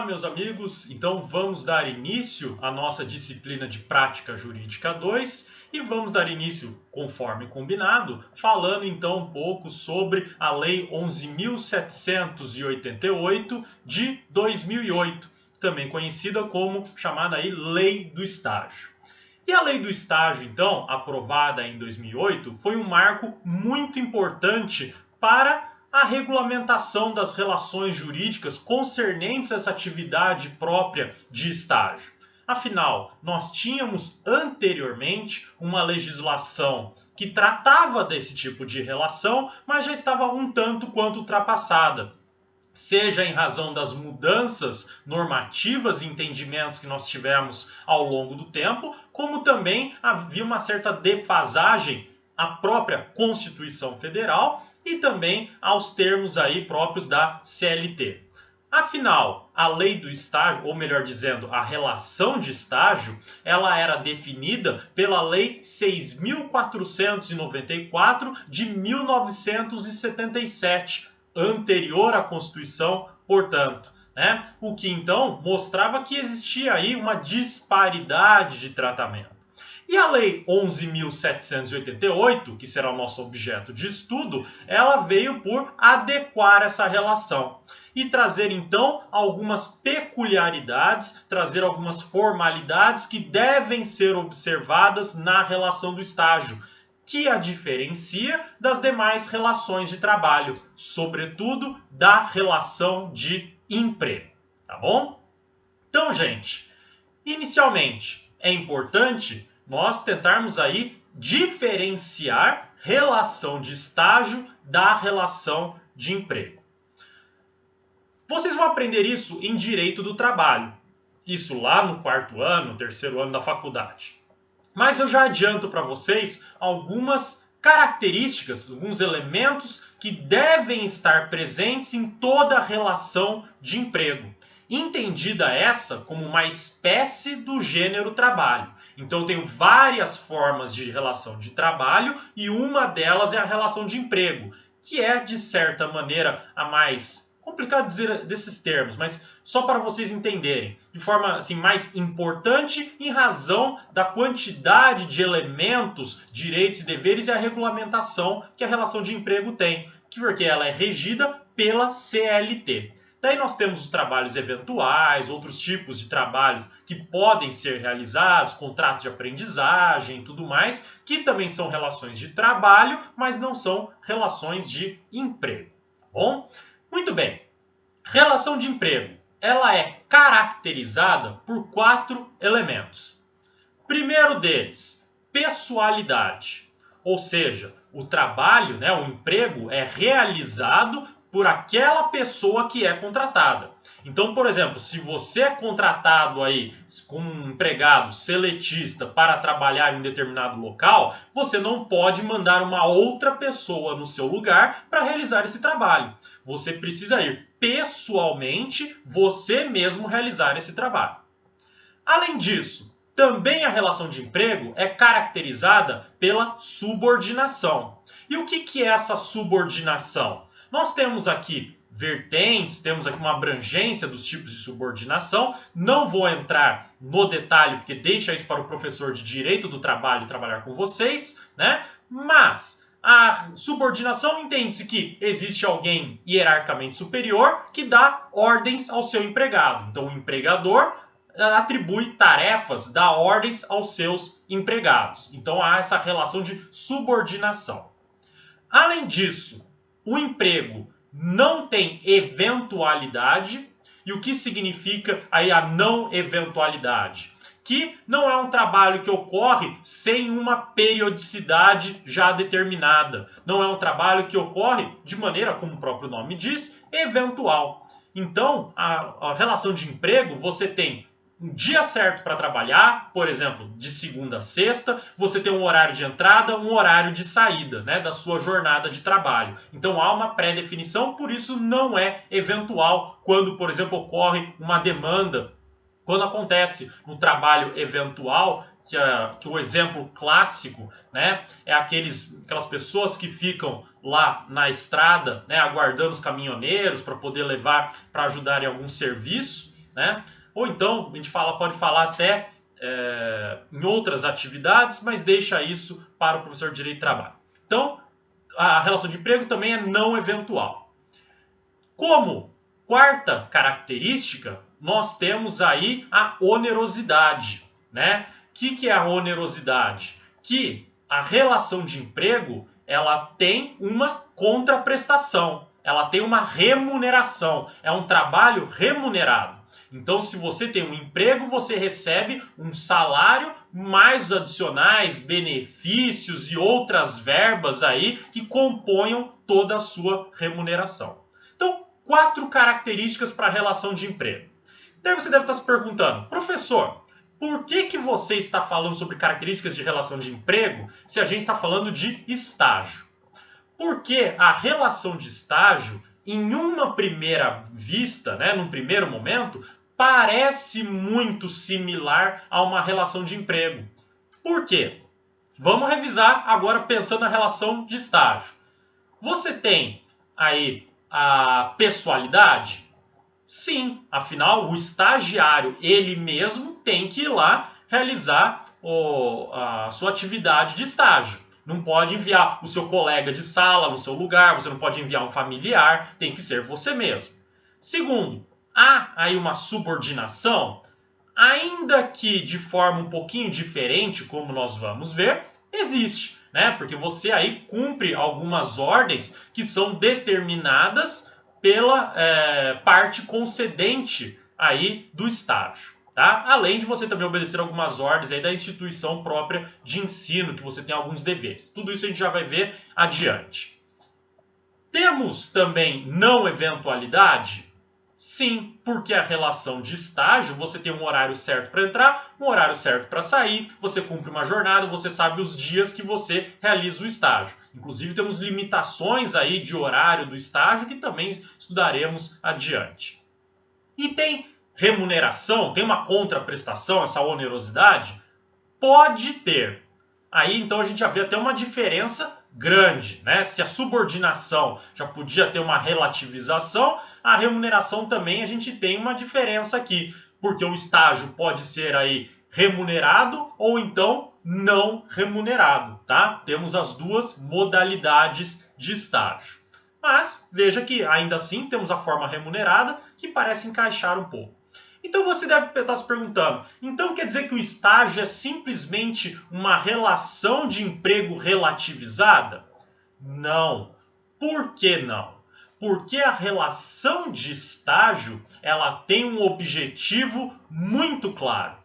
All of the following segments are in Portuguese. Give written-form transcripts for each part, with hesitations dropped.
meus amigos, então vamos dar início à nossa disciplina de Prática Jurídica 2 e vamos dar início, conforme combinado, falando então um pouco sobre a Lei 11.788 de 2008, também conhecida como chamada aí Lei do Estágio. E a Lei do Estágio, então, aprovada em 2008, foi um marco muito importante para a regulamentação das relações jurídicas concernentes a essa atividade própria de estágio. Afinal, nós tínhamos anteriormente uma legislação que tratava desse tipo de relação, mas já estava um tanto quanto ultrapassada. Seja em razão das mudanças normativas e entendimentos que nós tivemos ao longo do tempo, como também havia uma certa defasagem à própria Constituição Federal e também aos termos aí próprios da CLT. Afinal, a lei do estágio, ou melhor dizendo, a relação de estágio, ela era definida pela Lei 6.494 de 1977, anterior à Constituição, portanto. O que então mostrava que existia aí uma disparidade de tratamento. E a Lei 11.788, que será o nosso objeto de estudo, ela veio por adequar essa relação e trazer então algumas peculiaridades, trazer algumas formalidades que devem ser observadas na relação do estágio, que a diferencia das demais relações de trabalho, sobretudo da relação de emprego, tá bom? Então, gente, inicialmente é importante nós tentarmos aí diferenciar relação de estágio da relação de emprego. Vocês vão aprender isso em Direito do Trabalho, isso lá no quarto ano, terceiro ano da faculdade. Mas eu já adianto para vocês algumas características, alguns elementos que devem estar presentes em toda relação de emprego, entendida essa como uma espécie do gênero trabalho. Então eu tenho várias formas de relação de trabalho e uma delas é a relação de emprego, que é de certa maneira a mais complicado dizer desses termos, mas só para vocês entenderem, de forma assim mais importante em razão da quantidade de elementos, direitos e deveres e a regulamentação que a relação de emprego tem, porque ela é regida pela CLT. Daí nós temos os trabalhos eventuais, outros tipos de trabalhos que podem ser realizados, contratos de aprendizagem e tudo mais, que também são relações de trabalho, mas não são relações de emprego, tá bom? Muito bem. Relação de emprego, ela é caracterizada por 4 elementos. Primeiro deles, pessoalidade, ou seja, o trabalho, o emprego é realizado por aquela pessoa que é contratada. Então, por exemplo, se você é contratado aí como um empregado seletista para trabalhar em um determinado local, você não pode mandar uma outra pessoa no seu lugar para realizar esse trabalho. Você precisa ir pessoalmente, você mesmo realizar esse trabalho. Além disso, também a relação de emprego é caracterizada pela subordinação. E o que é essa subordinação? Nós temos aqui vertentes, temos aqui uma abrangência dos tipos de subordinação. Não vou entrar no detalhe, porque deixa isso para o professor de Direito do Trabalho trabalhar com vocês, Mas a subordinação entende-se que existe alguém hierarquicamente superior que dá ordens ao seu empregado. Então o empregador atribui tarefas, dá ordens aos seus empregados. Então há essa relação de subordinação. Além disso, o emprego não tem eventualidade. E o que significa aí a não eventualidade? Que não é um trabalho que ocorre sem uma periodicidade já determinada. Não é um trabalho que ocorre de maneira, como o próprio nome diz, eventual. Então, a relação de emprego, você tem um dia certo para trabalhar, por exemplo, de segunda a sexta, você tem um horário de entrada, um horário de saída, da sua jornada de trabalho. Então há uma pré-definição, por isso não é eventual quando, por exemplo, ocorre uma demanda. Quando acontece no trabalho eventual, que o exemplo clássico é aquelas pessoas que ficam lá na estrada aguardando os caminhoneiros para poder levar, para ajudar em algum serviço, né? Ou então, a gente pode falar até em outras atividades, mas deixa isso para o professor de Direito do Trabalho. Então, a relação de emprego também é não eventual. Como quarta característica, nós temos aí a onerosidade, né? O que é a onerosidade? Que a relação de emprego, ela tem uma contraprestação, ela tem uma remuneração, é um trabalho remunerado. Então, se você tem um emprego, você recebe um salário mais adicionais, benefícios e outras verbas aí que componham toda a sua remuneração. Então, 4 características para a relação de emprego. Daí você deve estar se perguntando, professor, por que você está falando sobre características de relação de emprego se a gente está falando de estágio? Porque a relação de estágio, em uma primeira vista, né, num primeiro momento, parece muito similar a uma relação de emprego. Por quê? Vamos revisar agora pensando na relação de estágio. Você tem aí a pessoalidade? Sim, afinal o estagiário, ele mesmo tem que ir lá realizar a sua atividade de estágio. Não pode enviar o seu colega de sala no seu lugar, você não pode enviar um familiar, tem que ser você mesmo. Segundo, há aí uma subordinação, ainda que de forma um pouquinho diferente, como nós vamos ver, existe, né? Porque você aí cumpre algumas ordens que são determinadas pela parte concedente aí do estágio, tá? Além de você também obedecer algumas ordens aí da instituição própria de ensino, que você tem alguns deveres. Tudo isso a gente já vai ver adiante. Temos também não eventualidade? Sim, porque a relação de estágio, você tem um horário certo para entrar, um horário certo para sair, você cumpre uma jornada, você sabe os dias que você realiza o estágio. Inclusive temos limitações aí de horário do estágio que também estudaremos adiante. E tem remuneração, tem uma contraprestação, essa onerosidade? Pode ter. Aí então a gente já vê até uma diferença grande, né? Se a subordinação já podia ter uma relativização, a remuneração também a gente tem uma diferença aqui, porque o estágio pode ser aí remunerado ou então não remunerado, tá? Temos as duas modalidades de estágio. Mas veja que ainda assim temos a forma remunerada que parece encaixar um pouco. Então você deve estar se perguntando, então quer dizer que o estágio é simplesmente uma relação de emprego relativizada? Não. Por que não? Porque a relação de estágio, ela tem um objetivo muito claro.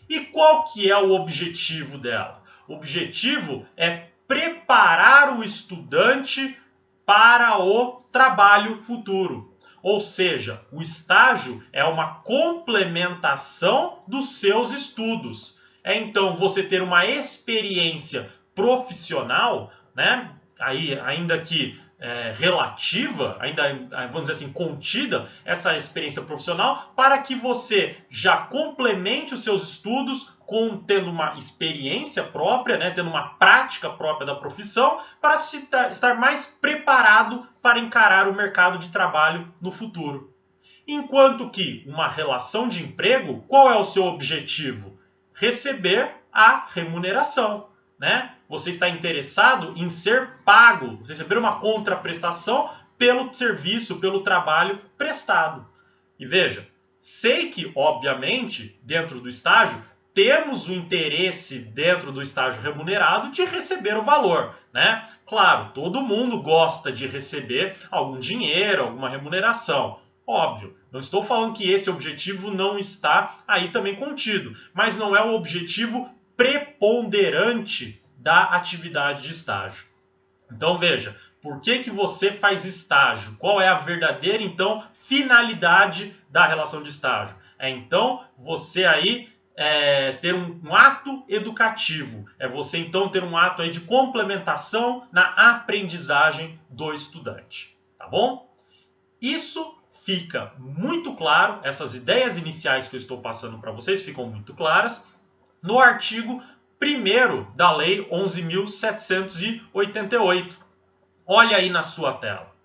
E qual que é o objetivo dela? O objetivo é preparar o estudante para o trabalho futuro. Ou seja, o estágio é uma complementação dos seus estudos. É então você ter uma experiência profissional, né? Aí, ainda que relativa, ainda, vamos dizer assim, contida, essa experiência profissional, para que você já complemente os seus estudos tendo uma experiência própria, né, tendo uma prática própria da profissão, para estar mais preparado para encarar o mercado de trabalho no futuro. Enquanto que uma relação de emprego, qual é o seu objetivo? Receber a remuneração, né? Você está interessado em ser pago, receber uma contraprestação pelo serviço, pelo trabalho prestado. E veja, sei que, obviamente, dentro do estágio, temos o interesse dentro do estágio remunerado de receber o valor, né? Claro, todo mundo gosta de receber algum dinheiro, alguma remuneração. Óbvio, não estou falando que esse objetivo não está aí também contido, mas não é o objetivo preponderante da atividade de estágio. Então veja, por que você faz estágio? Qual é a verdadeira, então, finalidade da relação de estágio? É então você aí ter um ato educativo. É você então ter um ato aí de complementação na aprendizagem do estudante. Tá bom? Isso fica muito claro, essas ideias iniciais que eu estou passando para vocês ficam muito claras no artigo 1º da Lei 11.788. Olha aí na sua tela.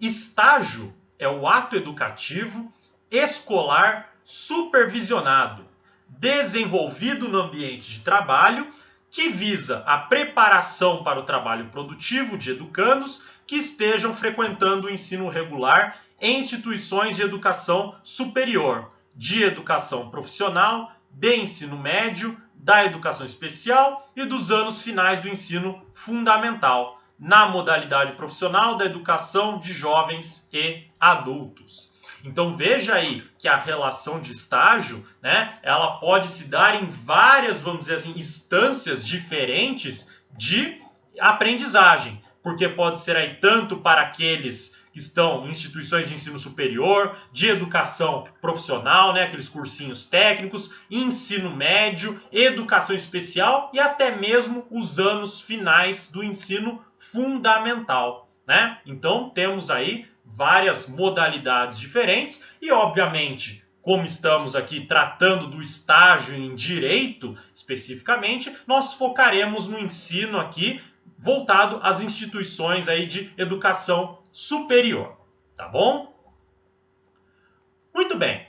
Estágio é o ato educativo escolar supervisionado, desenvolvido no ambiente de trabalho, que visa a preparação para o trabalho produtivo de educandos que estejam frequentando o ensino regular em instituições de educação superior, de educação profissional, de ensino médio, da educação especial e dos anos finais do ensino fundamental, na modalidade profissional da educação de jovens e adultos. Então veja aí que a relação de estágio, né, ela pode se dar em várias, vamos dizer assim, instâncias diferentes de aprendizagem, porque pode ser aí tanto para aqueles que estão em instituições de ensino superior, de educação profissional, né, aqueles cursinhos técnicos, ensino médio, educação especial e até mesmo os anos finais do ensino fundamental, né? Então temos aí várias modalidades diferentes e, obviamente, como estamos aqui tratando do estágio em direito especificamente, nós focaremos no ensino aqui voltado às instituições aí de educação superior, tá bom? Muito bem.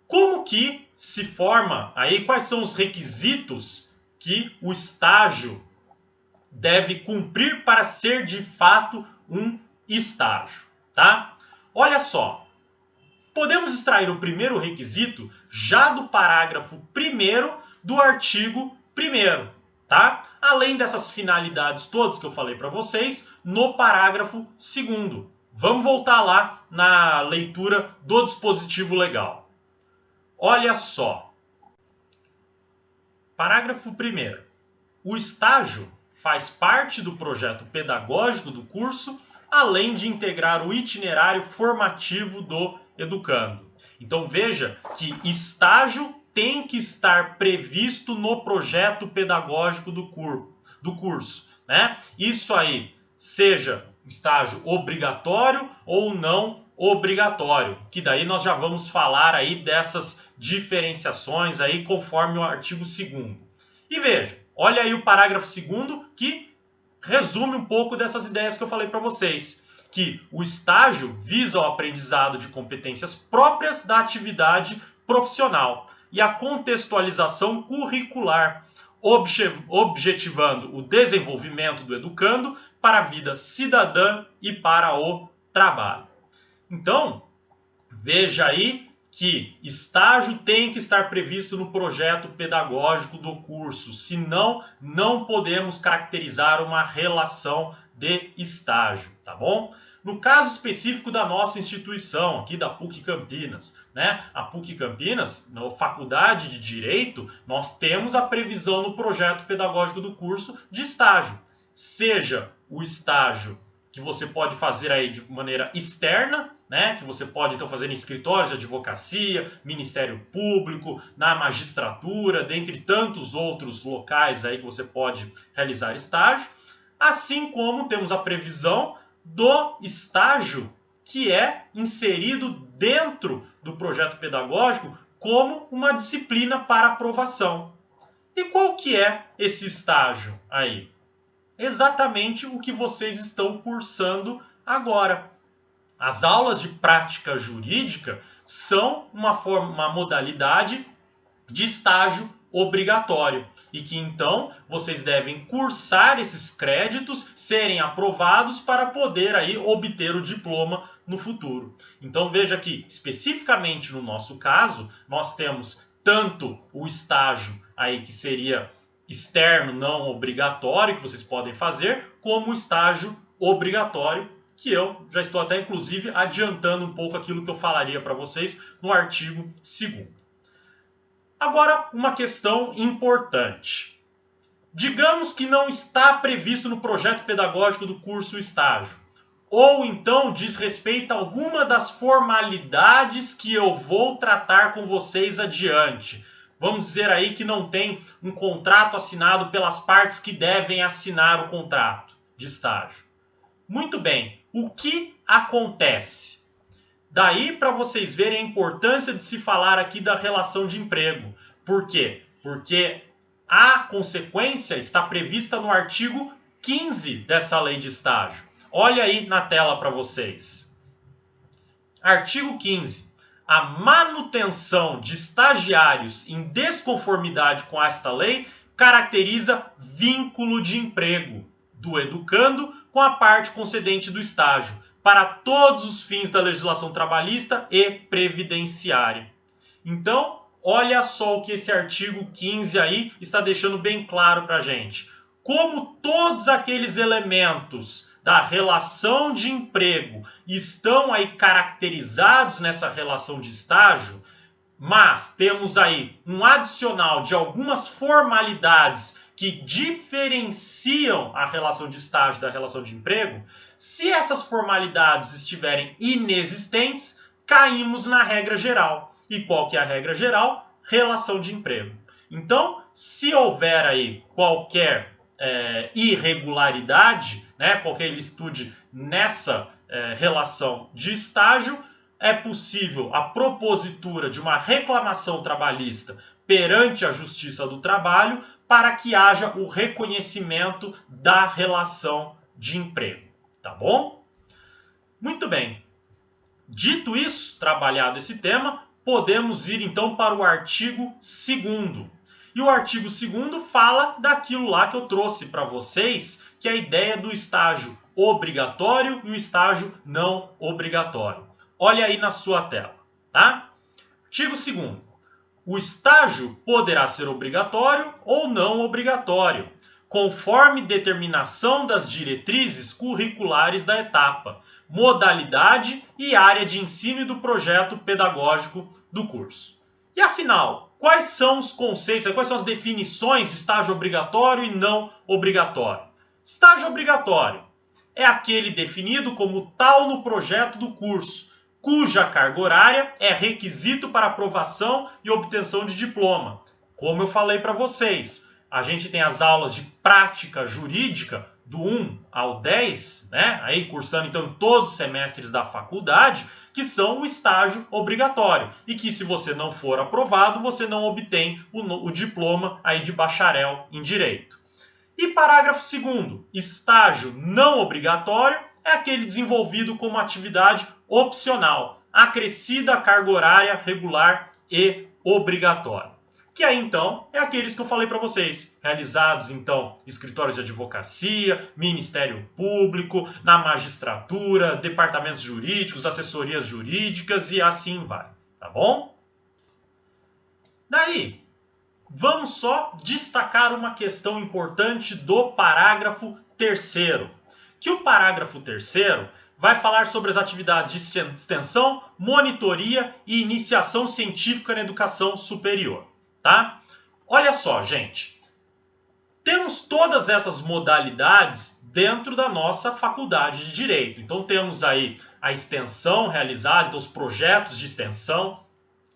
Como que se forma aí, quais são os requisitos que o estágio deve cumprir para ser de fato um estágio, tá? Olha só, podemos extrair o primeiro requisito já do parágrafo 1º do artigo 1º, tá? Além dessas finalidades todas que eu falei para vocês no parágrafo 2º. Vamos voltar lá na leitura do dispositivo legal. Olha só. Parágrafo 1º. O estágio faz parte do projeto pedagógico do curso, além de integrar o itinerário formativo do educando. Então veja que estágio tem que estar previsto no projeto pedagógico do curso, né? Isso aí, seja estágio obrigatório ou não obrigatório, que daí nós já vamos falar aí dessas diferenciações aí conforme o artigo 2º. E veja, olha aí o parágrafo 2º que resume um pouco dessas ideias que eu falei para vocês, que o estágio visa o aprendizado de competências próprias da atividade profissional e a contextualização curricular, objetivando o desenvolvimento do educando para a vida cidadã e para o trabalho. Então, veja aí que estágio tem que estar previsto no projeto pedagógico do curso, senão não podemos caracterizar uma relação de estágio, tá bom? No caso específico da nossa instituição, aqui da PUC Campinas, né? A PUC Campinas, na Faculdade de Direito, nós temos a previsão no projeto pedagógico do curso de estágio. Seja o estágio que você pode fazer aí de maneira externa, né? Que você pode então fazer em escritórios de advocacia, Ministério Público, na magistratura, dentre tantos outros locais aí que você pode realizar estágio, assim como temos a previsão do estágio que é inserido dentro do projeto pedagógico como uma disciplina para aprovação. E qual que é esse estágio aí? Exatamente o que vocês estão cursando agora. As aulas de prática jurídica são uma modalidade de estágio obrigatório e que então vocês devem cursar esses créditos, serem aprovados para poder aí obter o diploma no futuro. Então veja que especificamente no nosso caso, nós temos tanto o estágio aí que seria externo, não obrigatório, que vocês podem fazer, como o estágio obrigatório, que eu já estou até inclusive adiantando um pouco aquilo que eu falaria para vocês no artigo 2º. Agora, uma questão importante. Digamos que não está previsto no projeto pedagógico do curso estágio, ou então diz respeito a alguma das formalidades que eu vou tratar com vocês adiante. Vamos dizer aí que não tem um contrato assinado pelas partes que devem assinar o contrato de estágio. Muito bem, o que acontece? Daí para vocês verem a importância de se falar aqui da relação de emprego. Por quê? Porque a consequência está prevista no artigo 15 dessa lei de estágio. Olha aí na tela para vocês. Artigo 15. a manutenção de estagiários em desconformidade com esta lei caracteriza vínculo de emprego do educando com a parte concedente do estágio, para todos os fins da legislação trabalhista e previdenciária. Então, olha só o que esse artigo 15 aí está deixando bem claro para a gente. Como todos aqueles elementos da relação de emprego estão aí caracterizados nessa relação de estágio, mas temos aí um adicional de algumas formalidades que diferenciam a relação de estágio da relação de emprego, se essas formalidades estiverem inexistentes, caímos na regra geral. E qual que é a regra geral? Relação de emprego. Então, se houver aí qualquer irregularidade, né, qualquer ilicitude nessa relação de estágio, é possível a propositura de uma reclamação trabalhista perante a Justiça do Trabalho para que haja o reconhecimento da relação de emprego. Tá bom? Muito bem. Dito isso, trabalhado esse tema, podemos ir então para o artigo 2º. E o artigo 2º fala daquilo lá que eu trouxe para vocês, que é a ideia do estágio obrigatório e o estágio não obrigatório. Olha aí na sua tela, tá? Artigo 2º. O estágio poderá ser obrigatório ou não obrigatório, conforme determinação das diretrizes curriculares da etapa, modalidade e área de ensino e do projeto pedagógico do curso. E afinal, quais são os conceitos, quais são as definições de estágio obrigatório e não obrigatório? Estágio obrigatório é aquele definido como tal no projeto do curso, cuja carga horária é requisito para aprovação e obtenção de diploma. Como eu falei para vocês, a gente tem as aulas de prática jurídica do 1 ao 10, né? Aí cursando então todos os semestres da faculdade, que são o estágio obrigatório. E que se você não for aprovado, você não obtém o diploma aí de bacharel em direito. E parágrafo 2º, estágio não obrigatório é aquele desenvolvido como atividade opcional, acrescida a carga horária regular e obrigatória. Que aí, então, é aqueles que eu falei para vocês, realizados, então, escritórios de advocacia, Ministério Público, na magistratura, departamentos jurídicos, assessorias jurídicas e assim vai, tá bom? Daí, vamos só destacar uma questão importante do parágrafo 3º, que o parágrafo 3º vai falar sobre as atividades de extensão, monitoria e iniciação científica na educação superior. Tá? Olha só, gente. Temos todas essas modalidades dentro da nossa faculdade de Direito. Então temos aí a extensão realizada, então os projetos de extensão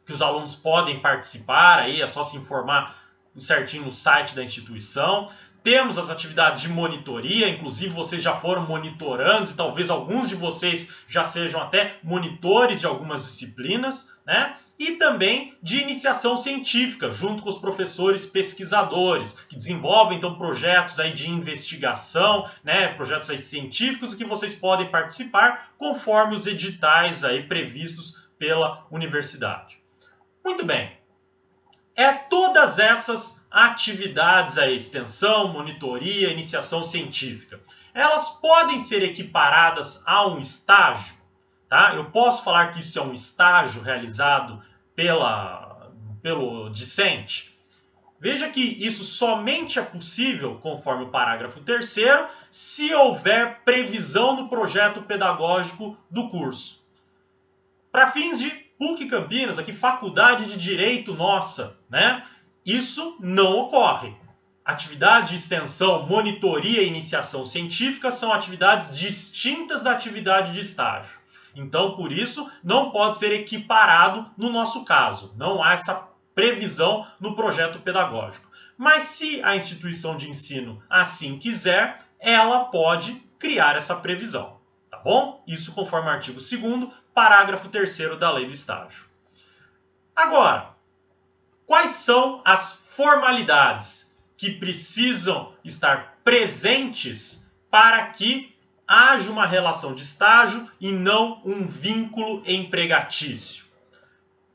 que os alunos podem participar, aí é só se informar certinho no site da instituição. Temos as atividades de monitoria, inclusive vocês já foram monitorandos e talvez alguns de vocês já sejam até monitores de algumas disciplinas, né? E também de iniciação científica, junto com os professores pesquisadores, que desenvolvem então projetos aí de investigação, né? Projetos aí científicos que vocês podem participar conforme os editais aí previstos pela universidade. Muito bem. Todas essas atividades, a extensão, monitoria, iniciação científica, elas podem ser equiparadas a um estágio, tá? Eu posso falar que isso é um estágio realizado pelo discente? Veja que isso somente é possível, conforme o parágrafo 3º, se houver previsão do projeto pedagógico do curso. Para fins de PUC Campinas, aqui Faculdade de Direito nossa, né? Isso não ocorre. Atividades de extensão, monitoria e iniciação científica são atividades distintas da atividade de estágio. Então, por isso, não pode ser equiparado no nosso caso. Não há essa previsão no projeto pedagógico. Mas se a instituição de ensino assim quiser, ela pode criar essa previsão. Tá bom? Isso conforme o artigo 2º, parágrafo 3º da Lei do Estágio. Agora, quais são as formalidades que precisam estar presentes para que haja uma relação de estágio e não um vínculo empregatício?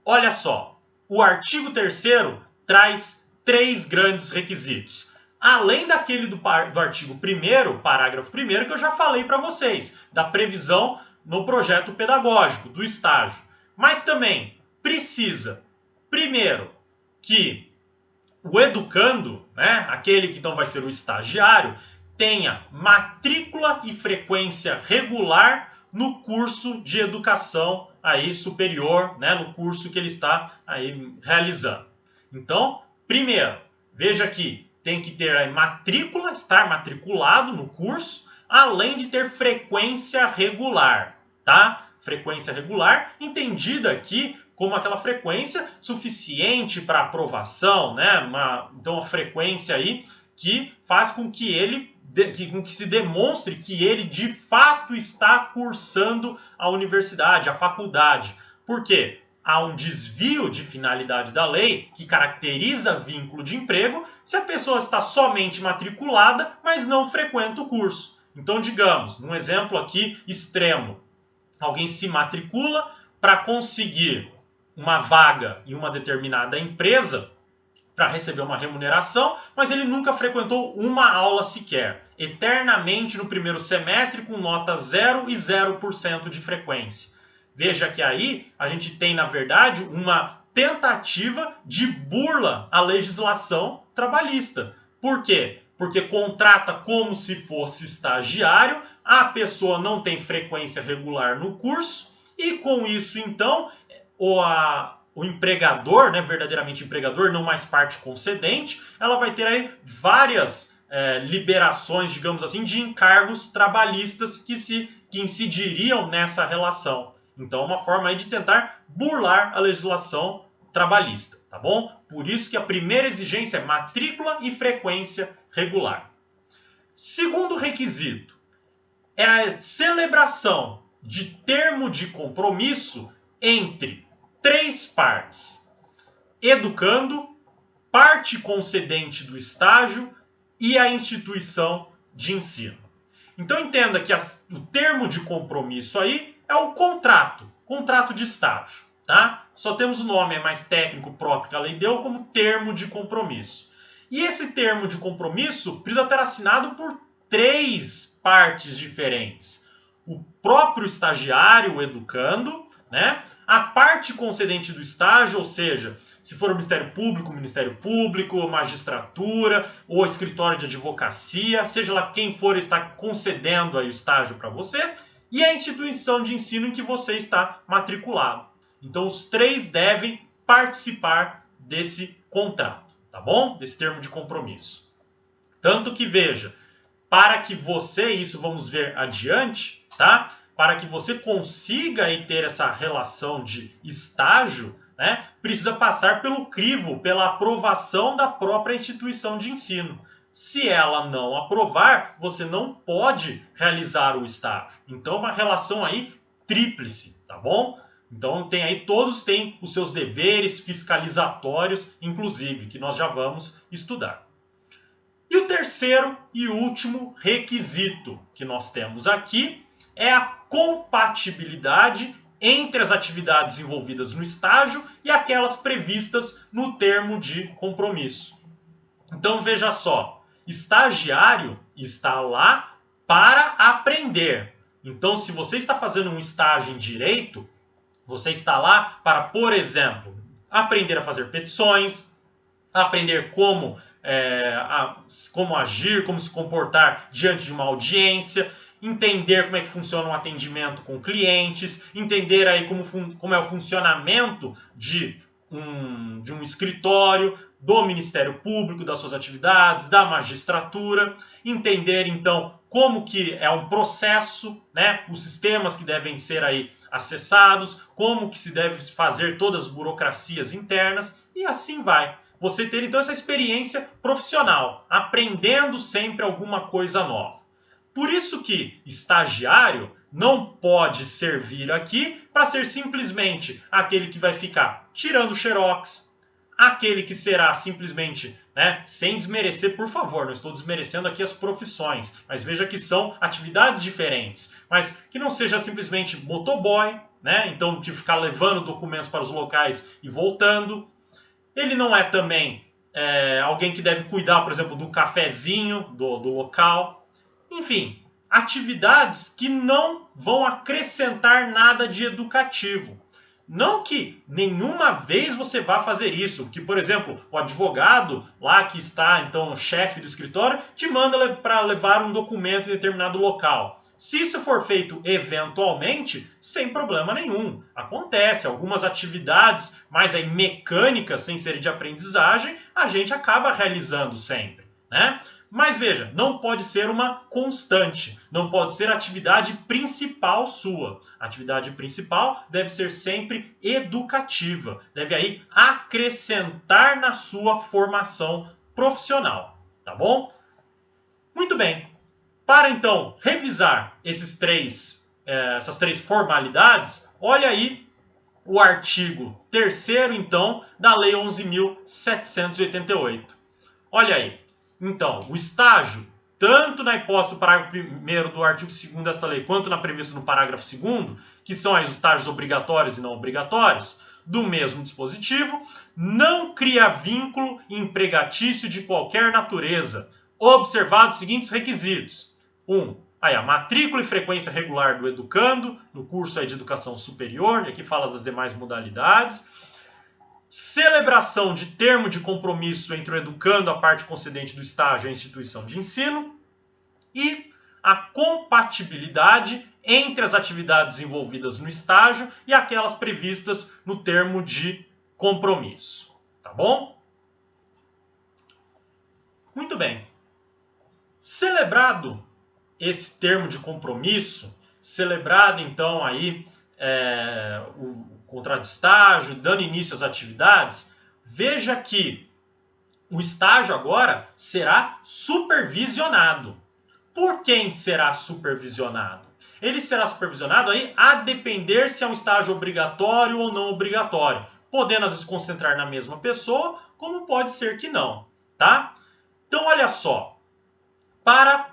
olha só, o artigo 3º traz 3 grandes requisitos. Além daquele do artigo 1º, parágrafo 1º, que eu já falei para vocês, da previsão no projeto pedagógico, do estágio. Mas também precisa, primeiro, que o educando, né, aquele que então vai ser o estagiário, tenha matrícula e frequência regular no curso de educação aí superior, né, no curso que ele está aí realizando. Então, primeiro, veja aqui, tem que ter aí matrícula, estar matriculado no curso, além de ter frequência regular, tá? Frequência regular, entendida aqui como aquela frequência suficiente para aprovação, né? Então, uma frequência aí que faz com que se demonstre que ele de fato está cursando a universidade, a faculdade. Por quê? Há um desvio de finalidade da lei que caracteriza vínculo de emprego se a pessoa está somente matriculada, mas não frequenta o curso. Então, digamos, num exemplo aqui extremo, alguém se matricula para conseguir uma vaga em uma determinada empresa para receber uma remuneração, mas ele nunca frequentou uma aula sequer, eternamente no primeiro semestre com nota 0 e 0% de frequência. Veja que aí a gente tem, na verdade, uma tentativa de burla à legislação trabalhista. Por quê? Porque contrata como se fosse estagiário, a pessoa não tem frequência regular no curso, e com isso, então, o empregador, né, verdadeiramente empregador, não mais parte concedente, ela vai ter aí várias liberações, digamos assim, de encargos trabalhistas que incidiriam nessa relação. Então, é uma forma aí de tentar burlar a legislação trabalhista, tá bom? Por isso que a primeira exigência é matrícula e frequência regular. Segundo requisito é a celebração de termo de compromisso entre 3 partes: educando, parte concedente do estágio e a instituição de ensino. Então entenda que o termo de compromisso aí é o contrato de estágio, tá? Só temos o nome, é mais técnico próprio que a lei deu, como termo de compromisso. E esse termo de compromisso precisa ter assinado por 3 partes diferentes: o próprio estagiário, o educando, né? A parte concedente do estágio, ou seja, se for o Ministério Público, magistratura ou escritório de advocacia, seja lá quem for está concedendo aí o estágio para você, e a instituição de ensino em que você está matriculado. Então, os 3 devem participar desse contrato, tá bom? Desse termo de compromisso. Tanto que, veja, para que você, isso vamos ver adiante, tá? Para que você consiga aí ter essa relação de estágio, né, precisa passar pelo crivo, pela aprovação da própria instituição de ensino. Se ela não aprovar, você não pode realizar o estágio. Então, uma relação aí tríplice, tá bom? Então, todos têm os seus deveres fiscalizatórios, inclusive, que nós já vamos estudar. E o terceiro e último requisito que nós temos aqui é a compatibilidade entre as atividades envolvidas no estágio e aquelas previstas no termo de compromisso. Então, veja só, estagiário está lá para aprender. Então, se você está fazendo um estágio em direito, você está lá para, por exemplo, aprender a fazer petições, aprender como agir, como se comportar diante de uma audiência, entender como é que funciona um atendimento com clientes, entender aí como é o funcionamento de um escritório, do Ministério Público, das suas atividades, da magistratura, entender então como que é um processo, né, os sistemas que devem ser aí acessados, como que se deve fazer todas as burocracias internas e assim vai. Você ter então essa experiência profissional, aprendendo sempre alguma coisa nova. Por isso que estagiário não pode servir aqui para ser simplesmente aquele que vai ficar tirando xerox, aquele que será simplesmente, né, sem desmerecer, por favor, não estou desmerecendo aqui as profissões, mas veja que são atividades diferentes, mas que não seja simplesmente motoboy, né? Então, de ficar levando documentos para os locais e voltando. Ele não é também alguém que deve cuidar, por exemplo, do cafezinho do local. Enfim, atividades que não vão acrescentar nada de educativo. Não que nenhuma vez você vá fazer isso, que, por exemplo, o advogado lá que está, então, chefe do escritório, te manda para levar um documento em determinado local. Se isso for feito eventualmente, sem problema nenhum. Acontece, algumas atividades mais aí mecânicas, sem serem de aprendizagem, a gente acaba realizando sempre, né? Mas veja, não pode ser uma constante, não pode ser a atividade principal sua. A atividade principal deve ser sempre educativa, deve aí acrescentar na sua formação profissional, tá bom? Muito bem. Para então revisar essas três formalidades, olha aí o artigo 3º então da Lei 11.788. Olha aí. Então, o estágio, tanto na hipótese do parágrafo 1º do artigo 2º desta lei, quanto na prevista no parágrafo 2º, que são aí os estágios obrigatórios e não obrigatórios, do mesmo dispositivo, não cria vínculo empregatício de qualquer natureza, observados os seguintes requisitos. 1. Aí, a matrícula e frequência regular do educando, no curso aí de educação superior, e aqui fala das demais modalidades. Celebração de termo de compromisso entre o educando, a parte concedente do estágio e a instituição de ensino. E a compatibilidade entre as atividades envolvidas no estágio e aquelas previstas no termo de compromisso. Tá bom? Muito bem. Celebrado esse termo de compromisso, celebrado então aí o contrato de estágio, dando início às atividades, veja que o estágio agora será supervisionado. Por quem será supervisionado? Ele será supervisionado aí a depender se é um estágio obrigatório ou não obrigatório, podendo às vezes concentrar na mesma pessoa, como pode ser que não, tá? Então olha só, para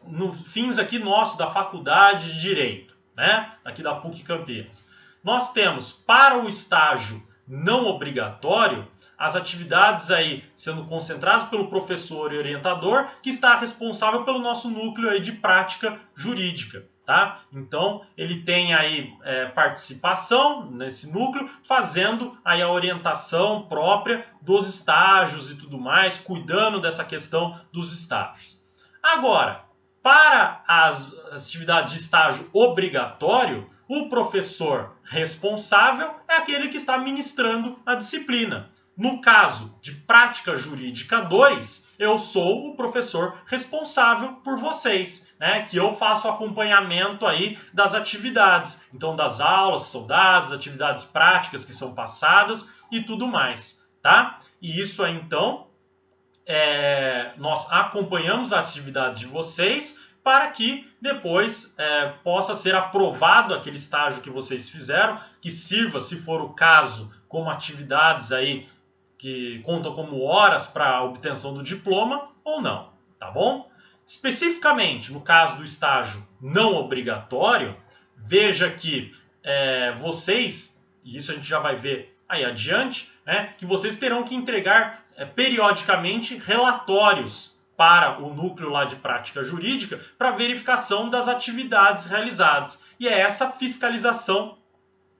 no fins aqui nosso da Faculdade de Direito, né, aqui da PUC Campinas, nós temos para o estágio não obrigatório as atividades aí sendo concentradas pelo professor e orientador que está responsável pelo nosso núcleo aí de prática jurídica, tá? Então ele tem aí participação nesse núcleo, fazendo aí a orientação própria dos estágios e tudo mais, cuidando dessa questão dos estágios. Agora, para as atividades de estágio obrigatório, o professor responsável é aquele que está ministrando a disciplina. No caso de prática jurídica 2, eu sou o professor responsável por vocês, né? Que eu faço o acompanhamento aí das atividades. Então, das aulas que são dadas, atividades práticas que são passadas e tudo mais, tá? E isso aí, então, nós acompanhamos as atividades de vocês para que depois possa ser aprovado aquele estágio que vocês fizeram, que sirva, se for o caso, como atividades aí que contam como horas para a obtenção do diploma ou não, tá bom? Especificamente no caso do estágio não obrigatório, veja que vocês, e isso a gente já vai ver aí adiante, né, que vocês terão que entregar periodicamente relatórios para o núcleo lá de prática jurídica para verificação das atividades realizadas. E é essa fiscalização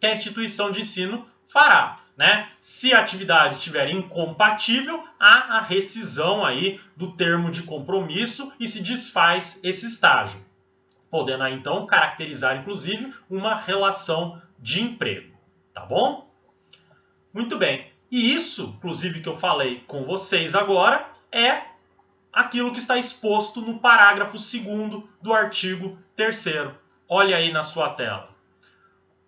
que a instituição de ensino fará, né? Se a atividade estiver incompatível, há a rescisão aí do termo de compromisso e se desfaz esse estágio, podendo aí, então caracterizar inclusive uma relação de emprego, tá bom? Muito bem. E isso, inclusive, que eu falei com vocês agora, é aquilo que está exposto no parágrafo 2º do artigo 3º. Olha aí na sua tela.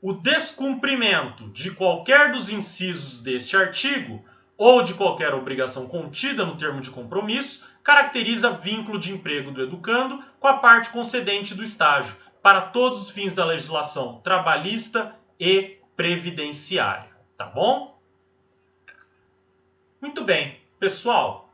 O descumprimento de qualquer dos incisos deste artigo ou de qualquer obrigação contida no termo de compromisso caracteriza vínculo de emprego do educando com a parte concedente do estágio, para todos os fins da legislação trabalhista e previdenciária. Tá bom? Muito bem, pessoal.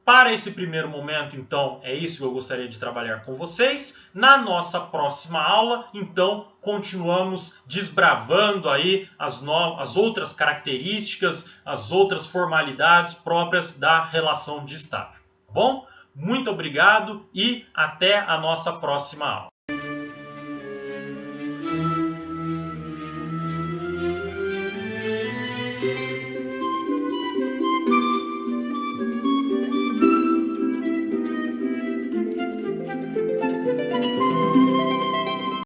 Para esse primeiro momento, então, é isso que eu gostaria de trabalhar com vocês. Na nossa próxima aula, então, continuamos desbravando aí as outras características, as outras formalidades próprias da relação de estágio. Tá bom? Muito obrigado e até a nossa próxima aula.